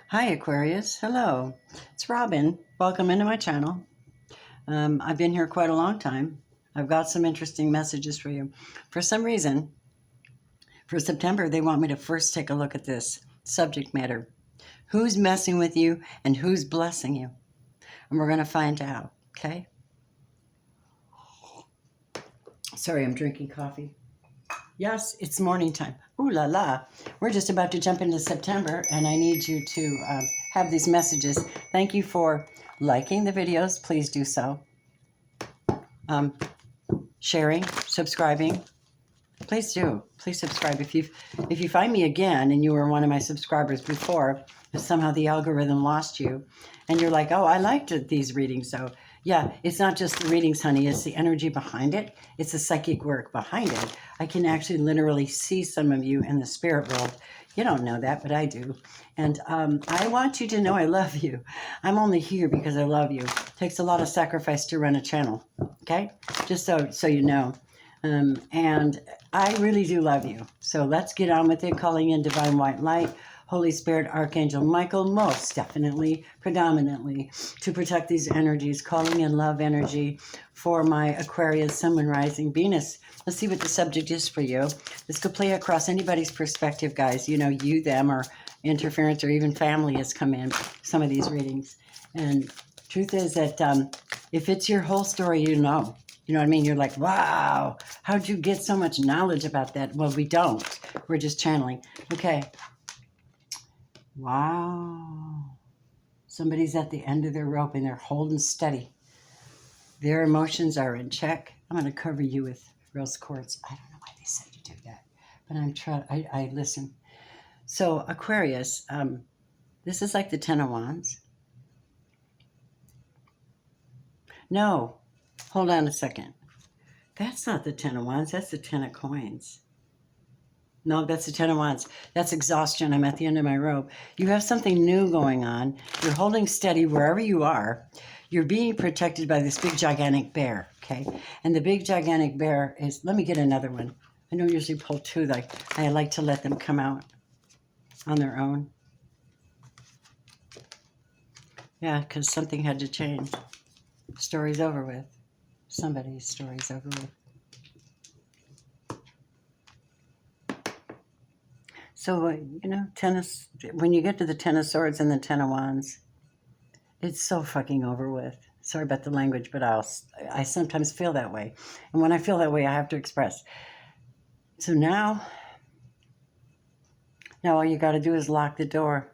Hi Aquarius, hello. It's Robin. Welcome into my channel. I've been here quite a long time. I've got some interesting messages for you. For some reason, for September, they want me to first take a look at this subject matter. Who's messing with you and who's blessing you? And we're going to find out, okay? Sorry, I'm drinking coffee. Yes, it's morning time. Ooh la la. We're just about to jump into September, and I need you to have these messages. Thank you for liking the videos. Please do so. Sharing, subscribing. Please do. Please subscribe. If you find me again and you were one of my subscribers before, if somehow the algorithm lost you, and you're like, oh, I liked these readings, so yeah, it's not just the readings, honey. It's the energy behind it. It's the psychic work behind it. I can actually literally see some of you in the spirit world. You don't know that, but I do. And I want you to know I love you. I'm only here because I love you. It takes a lot of sacrifice to run a channel, okay? Just so you know. And I really do love you. So let's get on with it. Calling in Divine White Light, Holy Spirit, Archangel Michael, most definitely, predominantly, to protect these energies. Calling in love energy for my Aquarius, Sun, Moon, Rising, Venus. Let's see what the subject is for you. This could play across anybody's perspective, guys. You know, you, them, or interference, or even family has come in some of these readings. And truth is that if it's your whole story, you know. You know what I mean? You're like, wow, how'd you get so much knowledge about that? Well, we don't. We're just channeling. Okay. Wow. Somebody's at the end of their rope and they're holding steady. Their emotions are in check. I'm going to cover you with rose quartz. I don't know why they said to do that, but I listen. So Aquarius, this is like the Ten of Wands. No. Hold on a second. That's not the Ten of Wands. That's the Ten of Coins. No, that's the Ten of Wands. That's exhaustion. I'm at the end of my rope. You have something new going on. You're holding steady wherever you are. You're being protected by this big, gigantic bear, okay? And the big, gigantic bear is... Let me get another one. I don't usually pull two. I like to let them come out on their own. Yeah, because something had to change. Story's over with. Somebody's story's over with. So, you know, when you get to the Ten of Swords and the Ten of Wands, it's so fucking over with. Sorry about the language, but I sometimes feel that way. And when I feel that way, I have to express. So now all you got to do is lock the door.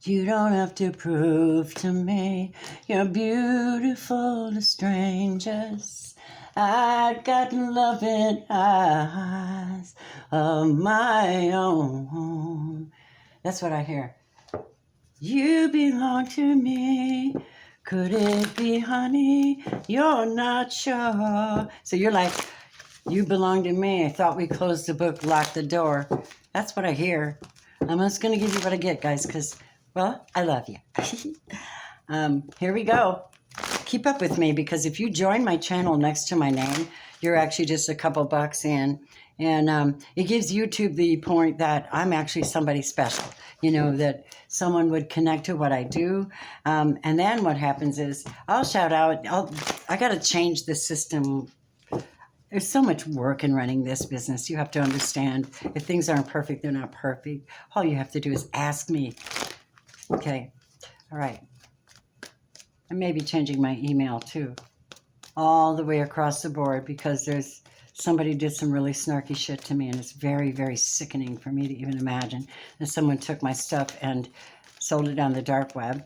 You don't have to prove to me you're beautiful to strangers. I got loving eyes of my own. That's what I hear. You belong to me. Could it be, honey? You're not sure. So you're like, you belong to me. I thought we closed the book, locked the door. That's what I hear. I'm just going to give you what I get, guys, because... well, I love you. Here we go. Keep up with me, because if you join my channel next to my name, you're actually just a couple bucks in. And it gives YouTube the point that I'm actually somebody special. You know, that someone would connect to what I do. And then what happens is I'll shout out. I got to change the system. There's so much work in running this business. You have to understand, if things aren't perfect, they're not perfect. All you have to do is ask me. Okay, all right. I may be changing my email too, all the way across the board, because somebody did some really snarky shit to me, and it's very, very sickening for me to even imagine that someone took my stuff and sold it on the dark web.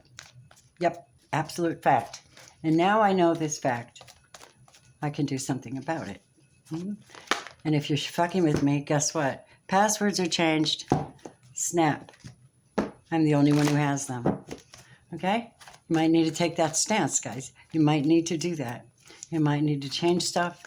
Yep, absolute fact. And now I know this fact. I can do something about it. And if you're fucking with me, guess what? Passwords are changed. Snap. I'm the only one who has them. Okay? You might need to take that stance, guys. You might need to do that. You might need to change stuff.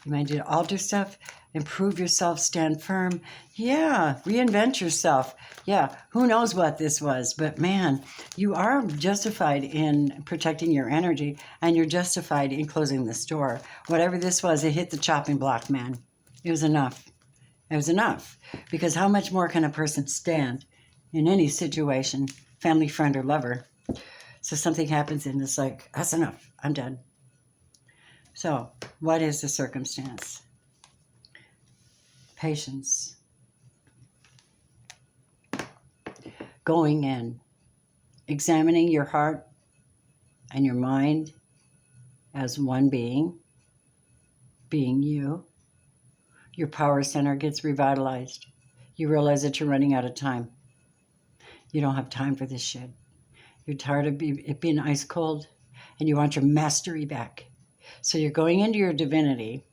You might need to alter stuff. Improve yourself. Stand firm. Yeah. Reinvent yourself. Yeah. Who knows what this was? But man, you are justified in protecting your energy, and you're justified in closing this door. Whatever this was, it hit the chopping block, man. It was enough. It was enough. Because how much more can a person stand? in any situation, family, friend, or lover. So something happens and it's like, that's enough. I'm done. So what is the circumstance? Patience. Going in, examining your heart and your mind as one being you. Your power center gets revitalized. You realize that you're running out of time. You don't have time for this shit. You're tired of it being ice cold, and you want your mastery back. So you're going into your divinity,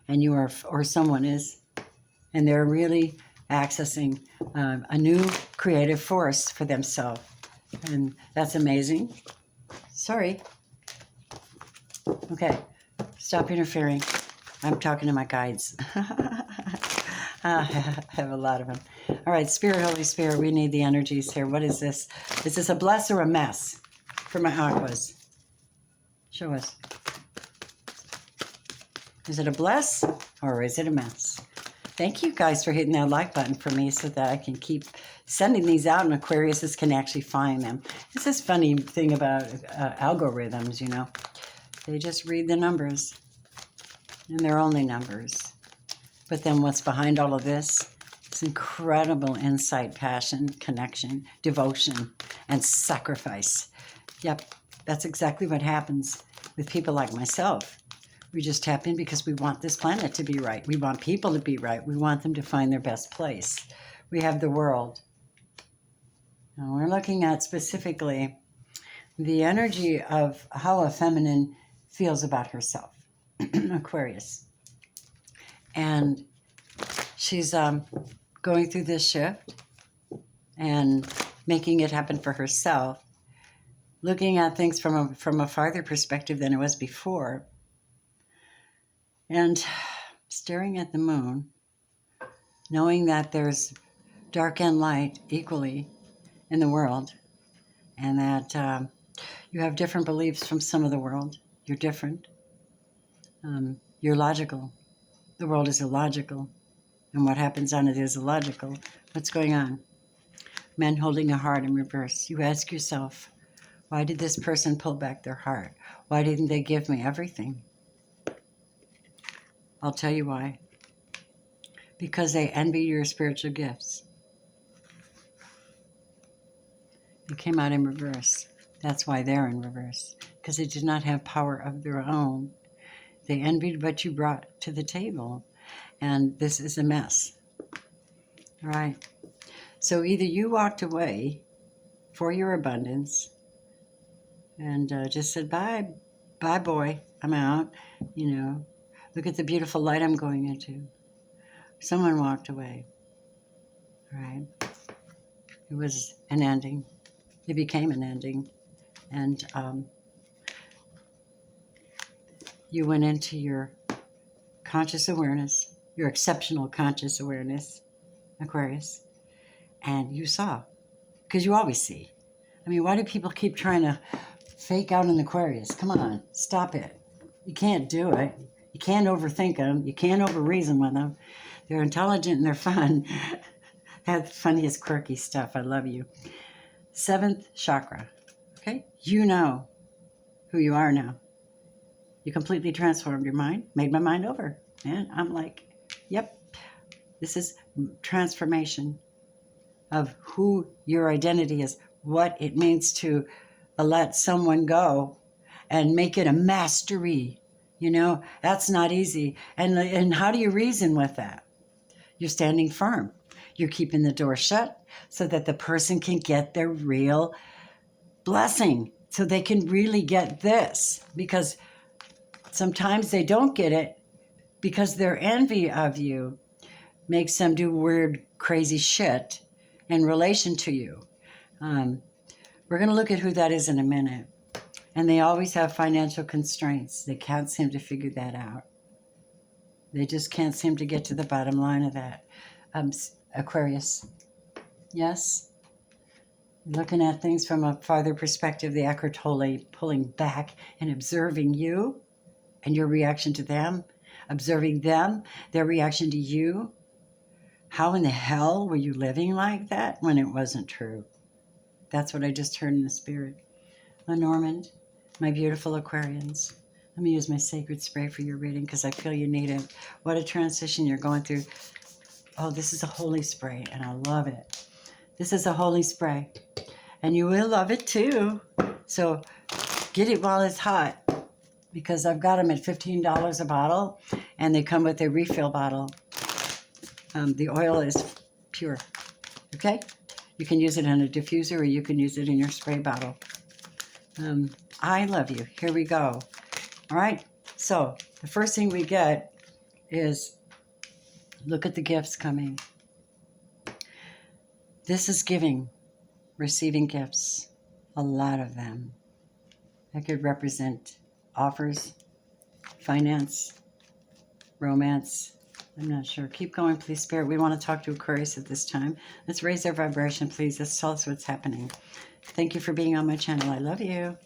and you are, or someone is, and they're really accessing a new creative force for themselves. And that's amazing. Sorry. Okay, stop interfering. I'm talking to my guides. I have a lot of them. All right, Spirit, Holy Spirit, we need the energies here. What is this? Is this a bless or a mess for my aquas? Show us. Is it a bless or is it a mess? Thank you guys for hitting that like button for me so that I can keep sending these out and Aquariuses can actually find them. It's this funny thing about algorithms, you know. They just read the numbers, and they're only numbers. But then what's behind all of this is incredible insight, passion, connection, devotion, and sacrifice. Yep, that's exactly what happens with people like myself. We just tap in because we want this planet to be right. We want people to be right. We want them to find their best place. We have the world. Now we're looking at specifically the energy of how a feminine feels about herself, Aquarius. And she's going through this shift and making it happen for herself, looking at things from a farther perspective than it was before, and staring at the moon, knowing that there's dark and light equally in the world, and that you have different beliefs from some of the world. You're different. You're logical. The world is illogical. And what happens on it is illogical. What's going on? Men holding a heart in reverse. You ask yourself, why did this person pull back their heart? Why didn't they give me everything? I'll tell you why. Because they envy your spiritual gifts. They came out in reverse. That's why they're in reverse. Because they did not have power of their own. They envied what you brought to the table. And this is a mess. All right. So either you walked away for your abundance and just said, bye, boy, I'm out. You know, look at the beautiful light I'm going into. Someone walked away. All right. It was an ending. It became an ending. And you went into your conscious awareness, your exceptional conscious awareness, Aquarius, and you saw, because you always see. I mean, why do people keep trying to fake out an Aquarius? Come on, stop it. You can't do it. You can't overthink them. You can't over-reason with them. They're intelligent and they're fun. That's the funniest, quirky stuff. I love you. 7th chakra, okay? You know who you are now. You completely transformed your mind, made my mind over. And I'm like, yep, this is transformation of who your identity is, what it means to let someone go and make it a mastery. You know, that's not easy. And how do you reason with that? You're standing firm. You're keeping the door shut so that the person can get their real blessing, so they can really get this. Because sometimes they don't get it because their envy of you makes them do weird, crazy shit in relation to you. We're going to look at who that is in a minute. And they always have financial constraints. They can't seem to figure that out. They just can't seem to get to the bottom line of that. Aquarius. Yes? Looking at things from a farther perspective, the Eckhart Tolle, pulling back and observing you and your reaction to them, observing them, their reaction to you, How in the hell were you living like that when it wasn't true? That's what I just heard in the spirit. Lenormand, my beautiful Aquarians, let me use my sacred spray for your reading because I feel you need it. What a transition you're going through. Oh, this is a holy spray, and I love it. This is a holy spray, and you will love it too. So get it while it's hot, because I've got them at $15 a bottle, and they come with a refill bottle. The oil is pure, okay? You can use it in a diffuser, or you can use it in your spray bottle. I love you. Here we go. All right, so the first thing we get is, look at the gifts coming. This is giving, receiving gifts, a lot of them. That could represent offers, finance, romance. I'm not sure. Keep going, please, Spirit. We want to talk to Aquarius at this time. Let's raise our vibration, please. Let's tell us what's happening. Thank you for being on my channel. I love you.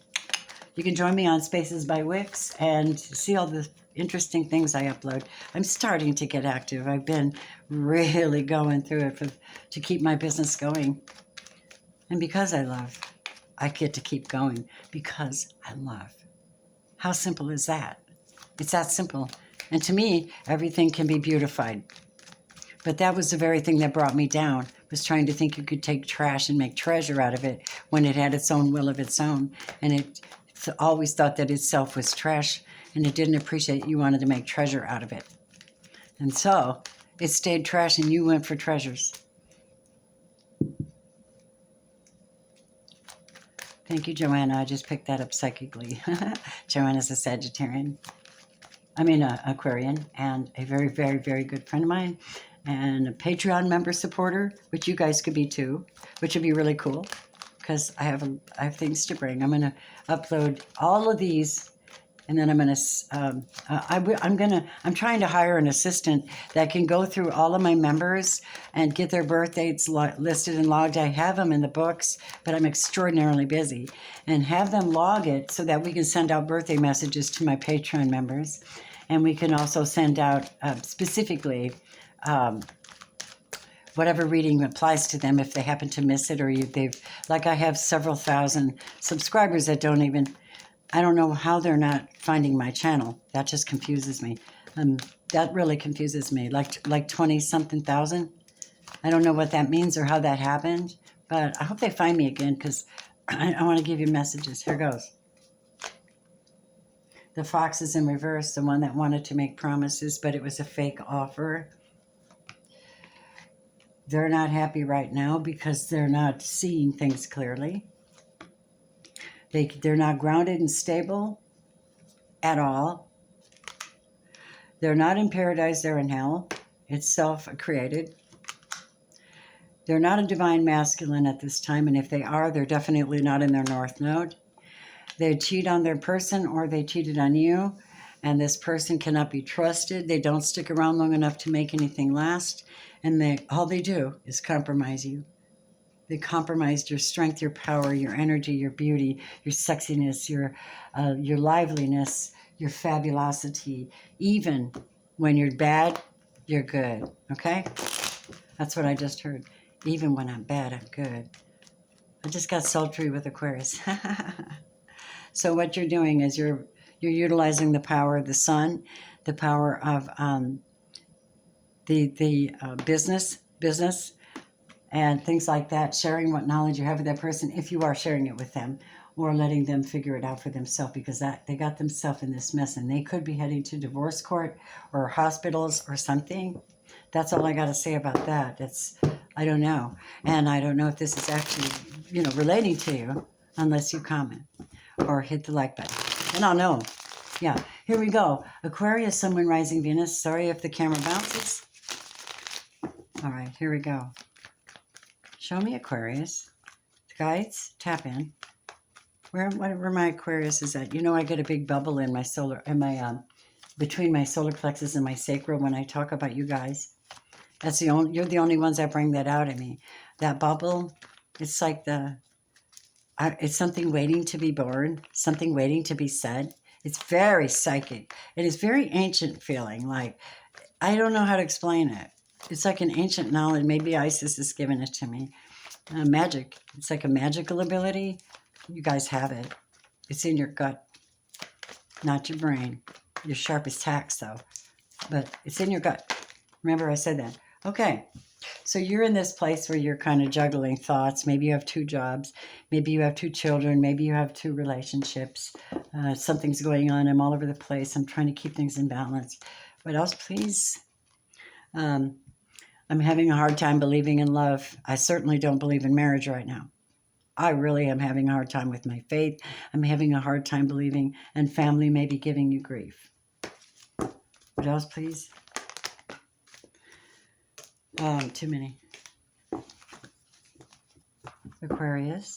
You can join me on Spaces by Wix and see all the interesting things I upload. I'm starting to get active. I've been really going through it to keep my business going. And because I love, I get to keep going because I love. How simple is that? It's that simple. And to me, everything can be beautified. But that was the very thing that brought me down, was trying to think you could take trash and make treasure out of it when it had its own will of its own. And it always thought that itself was trash, and it didn't appreciate you wanted to make treasure out of it. And so it stayed trash, and you went for treasures. Thank you, Joanna. I just picked that up psychically. Joanna's a Sagittarian. I mean, an Aquarian, and a very, very, very good friend of mine, and a Patreon member supporter, which you guys could be too, which would be really cool, because I have things to bring. I'm going to upload all of these, and then I'm going to, I'm trying to hire an assistant that can go through all of my members and get their birth dates listed and logged. I have them in the books, but I'm extraordinarily busy, and have them log it so that we can send out birthday messages to my Patreon members. And we can also send out specifically whatever reading applies to them if they happen to miss it, or like I have several thousand subscribers that don't even, I don't know how they're not finding my channel. That just confuses me. That really confuses me. Like 20-something thousand. I don't know what that means or how that happened, but I hope they find me again, because I want to give you messages. Here goes. The fox is in reverse, the one that wanted to make promises, but it was a fake offer. They're not happy right now because they're not seeing things clearly. They're not grounded and stable at all. They're not in paradise, they're in hell. It's self-created. They're not a divine masculine at this time, and if they are, they're definitely not in their north node. They cheat on their person, or they cheated on you, and this person cannot be trusted. They don't stick around long enough to make anything last, and all they do is compromise you. They compromised your strength, your power, your energy, your beauty, your sexiness, your liveliness, your fabulosity. Even when you're bad, you're good, okay? That's what I just heard. Even when I'm bad, I'm good. I just got sultry with Aquarius. So what you're doing is you're utilizing the power of the sun, the power of the business, and things like that, sharing what knowledge you have with that person, if you are sharing it with them, or letting them figure it out for themselves, because they got themselves in this mess, and they could be heading to divorce court or hospitals or something. That's all I got to say about that. I don't know. And I don't know if this is actually, relating to you, unless you comment or hit the like button. And I'll know. Yeah, here we go. Aquarius, Sun, Moon, Rising, Venus. Sorry if the camera bounces. All right, here we go. Show me Aquarius. Guides, tap in. Where my Aquarius is at. I get a big bubble in my between my solar plexus and my sacral when I talk about you guys. You're the only ones that bring that out in me. That bubble, it's like it's something waiting to be born, something waiting to be said. It's very psychic. It is very ancient feeling. Like, I don't know how to explain it. It's like an ancient knowledge. Maybe Isis is giving it to me. Magic. It's like a magical ability. You guys have it. It's in your gut, not your brain. Your sharpest tax, though. But it's in your gut. Remember I said that. Okay. So you're in this place where you're kind of juggling thoughts. Maybe you have 2 jobs. Maybe you have 2 children. Maybe you have 2 relationships. Something's going on. I'm all over the place. I'm trying to keep things in balance. What else, please? I'm having a hard time believing in love. I certainly don't believe in marriage right now. I really am having a hard time with my faith. I'm having a hard time believing, and family may be giving you grief. What else, please? Too many. Aquarius,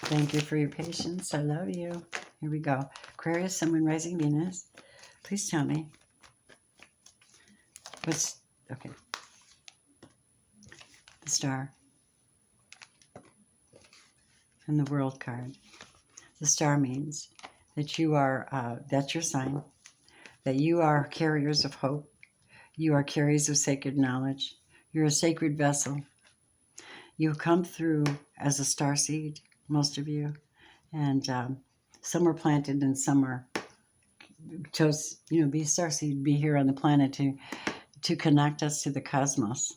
thank you for your patience. I love you. Here we go. Aquarius, Sun, Moon, Rising, Venus. Please tell me. Okay. The Star. And the World card. The Star means that you are, that's your sign, that you are carriers of hope. You are carriers of sacred knowledge. You're a sacred vessel. You come through as a star seed, most of you. And some were planted and some are chose, be a star seed, be here on the planet to connect us to the cosmos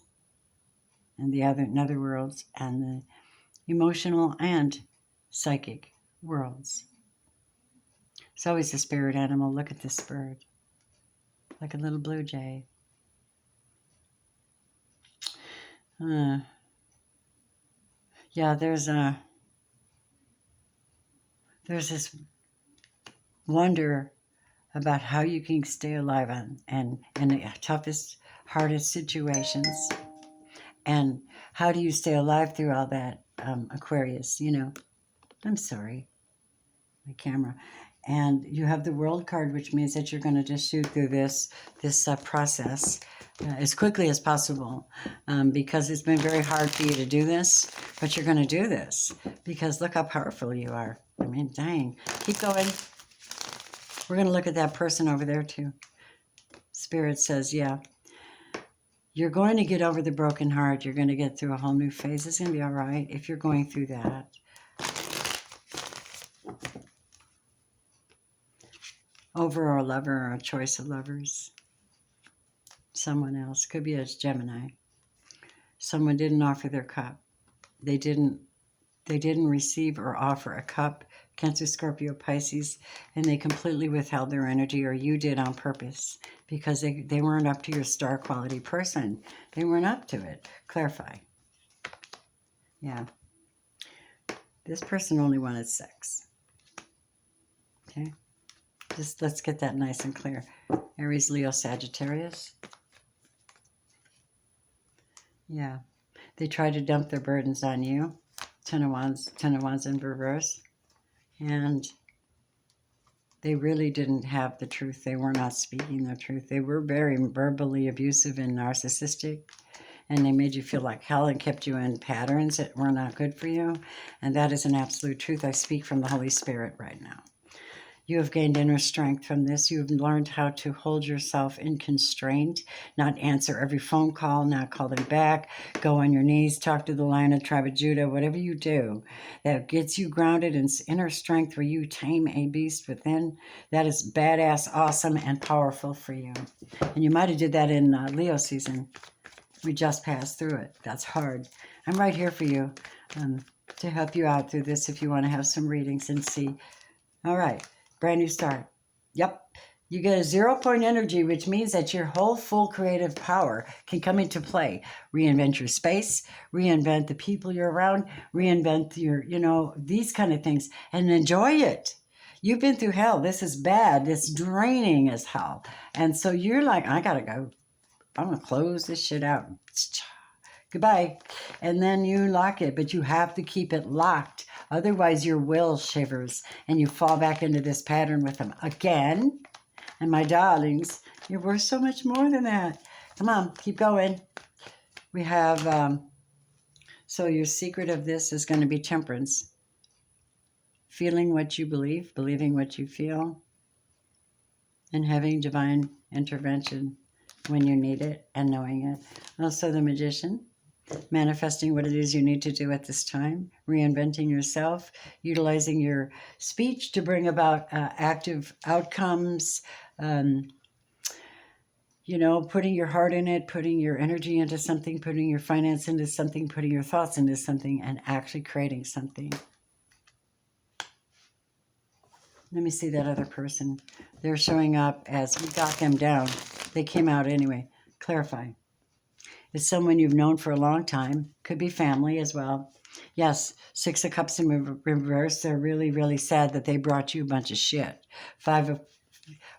and the other worlds and the emotional and psychic worlds. It's always a spirit animal. Look at this bird, like a little blue jay. Yeah, there's this wonder about how you can stay alive in the toughest, hardest situations. And how do you stay alive through all that, Aquarius, I'm sorry, my camera. And you have the World card, which means that you're going to just shoot through this process as quickly as possible, because it's been very hard for you to do this, but you're going to do this because look how powerful you are. I mean, dang. Keep going. We're going to look at that person over there too. Spirit says, yeah, you're going to get over the broken heart. You're going to get through a whole new phase. It's going to be all right if you're going through that. Over a lover or a choice of lovers. Someone else. Could be a Gemini. Someone didn't offer their cup. They didn't receive or offer a cup. Cancer, Scorpio, Pisces. And they completely withheld their energy, or you did on purpose. Because they weren't up to your star quality person. They weren't up to it. Clarify. Yeah. This person only wanted sex. Okay. Just let's get that nice and clear. Aries, Leo, Sagittarius. Yeah. They tried to dump their burdens on you. Ten of Wands in reverse. And they really didn't have the truth. They were not speaking the truth. They were very verbally abusive and narcissistic. And they made you feel like hell and kept you in patterns that were not good for you. And that is an absolute truth. I speak from the Holy Spirit right now. You have gained inner strength from this. You've learned how to hold yourself in constraint, not answer every phone call, not call them back, go on your knees, talk to the Lion of Tribe of Judah, whatever you do that gets you grounded in inner strength where you tame a beast within. That is badass, awesome, and powerful for you. And you might have did that in Leo season. We just passed through it. That's hard. I'm right here for you to help you out through this if you want to have some readings and see. All right. Brand new start. Yep. You get a 0-point energy, which means that your whole full creative power can come into play. Reinvent your space, reinvent the people you're around, reinvent your, these kind of things, and enjoy it. You've been through hell. This is bad. It's draining as hell. And so you're like, I got to go. I'm going to close this shit out. Goodbye. And then you lock it, but you have to keep it locked. Otherwise, your will shivers and you fall back into this pattern with them again. And my darlings, you're worth so much more than that. Come on, keep going. We have, so your secret of this is going to be temperance. Feeling what you believe, believing what you feel, and having divine intervention when you need it and knowing it. Also the Magician, manifesting what it is you need to do at this time, reinventing yourself, utilizing your speech to bring about active outcomes, you know, putting your heart in it, putting your energy into something, putting your finance into something, putting your thoughts into something, and actually creating something. Let me see that other person. They're showing up as we got them down. They came out anyway. Clarify. It's someone you've known for a long time. Could be family as well. Yes, Six of Cups in reverse. They're really, really sad that they brought you a bunch of shit.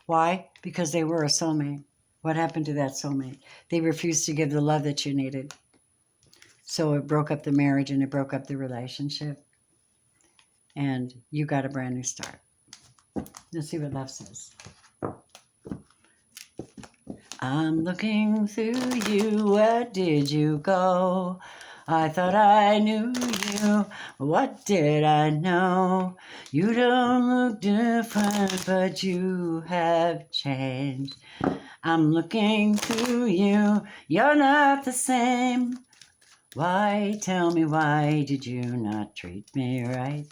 Why? Because they were a soulmate. What happened to that soulmate? They refused to give the love that you needed. So it broke up the marriage and it broke up the relationship. And you got a brand new start. Let's see what love says. I'm looking through you. Where did you go? I thought I knew you. What did I know? You don't look different, but you have changed. I'm looking through you. You're not the same. Why, tell me, why did you not treat me right?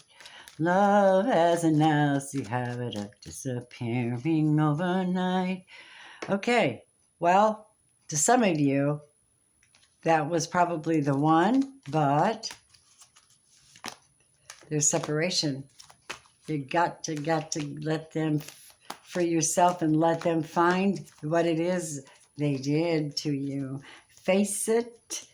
Love has a nasty habit of disappearing overnight. Okay, well, to some of you, that was probably the one, but there's separation. You got to let them free yourself and let them find what it is they did to you. Face it,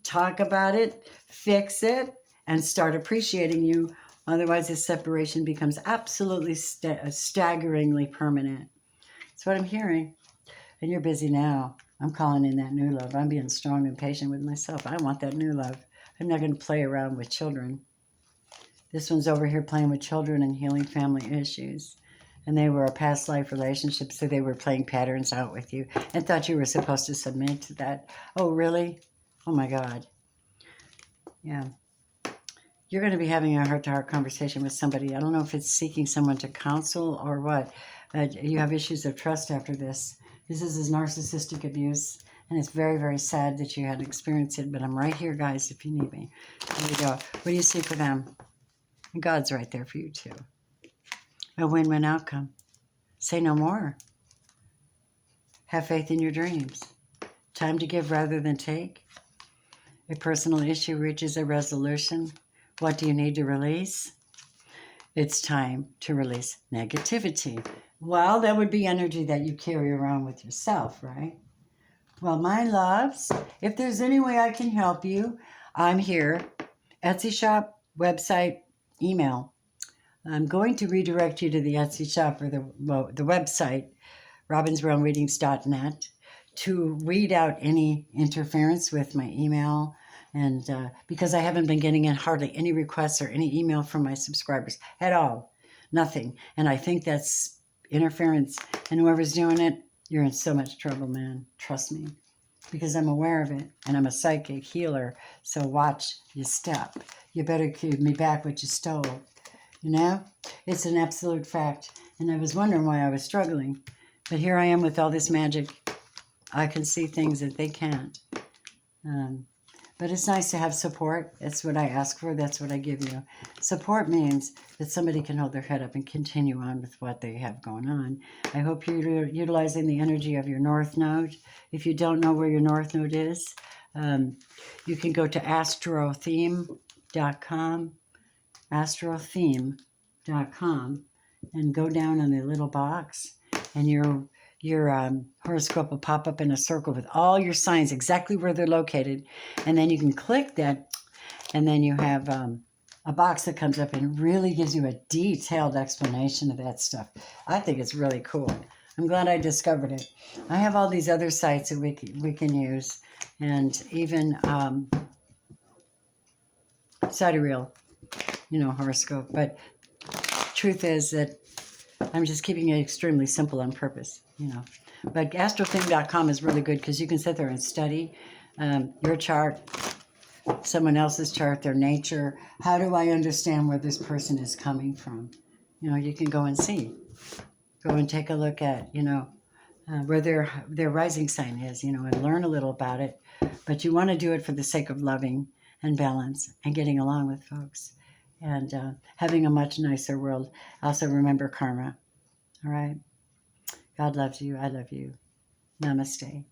talk about it, fix it, and start appreciating you. Otherwise, this separation becomes absolutely staggeringly permanent. That's what I'm hearing. And you're busy now. I'm calling in that new love. I'm being strong and patient with myself. I want that new love. I'm not going to play around with children. This one's over here playing with children and healing family issues. And they were a past life relationship, so they were playing patterns out with you and thought you were supposed to submit to that. Oh, really? Oh, my God. Yeah. You're going to be having a heart-to-heart conversation with somebody. I don't know if it's seeking someone to counsel or what. You have issues of trust after this. This is narcissistic abuse, and it's very, very sad that you had experienced it, but I'm right here, guys, if you need me. There we go. What do you see for them? God's right there for you, too. A win-win outcome. Say no more. Have faith in your dreams. Time to give rather than take. A personal issue reaches a resolution. What do you need to release? It's time to release negativity. Well, that would be energy that you carry around with yourself, right? Well, my loves, if there's any way I can help you, I'm here. Etsy shop, website, email. I'm going to redirect you to the Etsy shop or the website, robinsrealmreadings.net, to weed out any interference with my email. And because I haven't been getting in hardly any requests or any email from my subscribers at all. Nothing. And I think that's interference. And whoever's doing it, you're in so much trouble, man. Trust me. Because I'm aware of it. And I'm a psychic healer. So watch your step. You better give me back what you stole. You know? It's an absolute fact. And I was wondering why I was struggling. But here I am with all this magic. I can see things that they can't. But it's nice to have support. That's what I ask for. That's what I give you. Support means that somebody can hold their head up and continue on with what they have going on. I hope you're utilizing the energy of your North Node. If you don't know where your North Node is, you can go to astrotheme.com, astrotheme.com, and go down on the little box, and your horoscope will pop up in a circle with all your signs, exactly where they're located. And then you can click that, and then you have a box that comes up and really gives you a detailed explanation of that stuff. I think it's really cool. I'm glad I discovered it. I have all these other sites that we can use, and even sidereal, horoscope. But truth is that I'm just keeping it extremely simple on purpose, But astrotheme.com is really good because you can sit there and study your chart, someone else's chart, their nature. How do I understand where this person is coming from? You can go and see. Go and take a look at, where their rising sign is, you know, and learn a little about it. But you want to do it for the sake of loving and balance and getting along with folks and having a much nicer world. Also, remember karma. All right. God loves you. I love you. Namaste.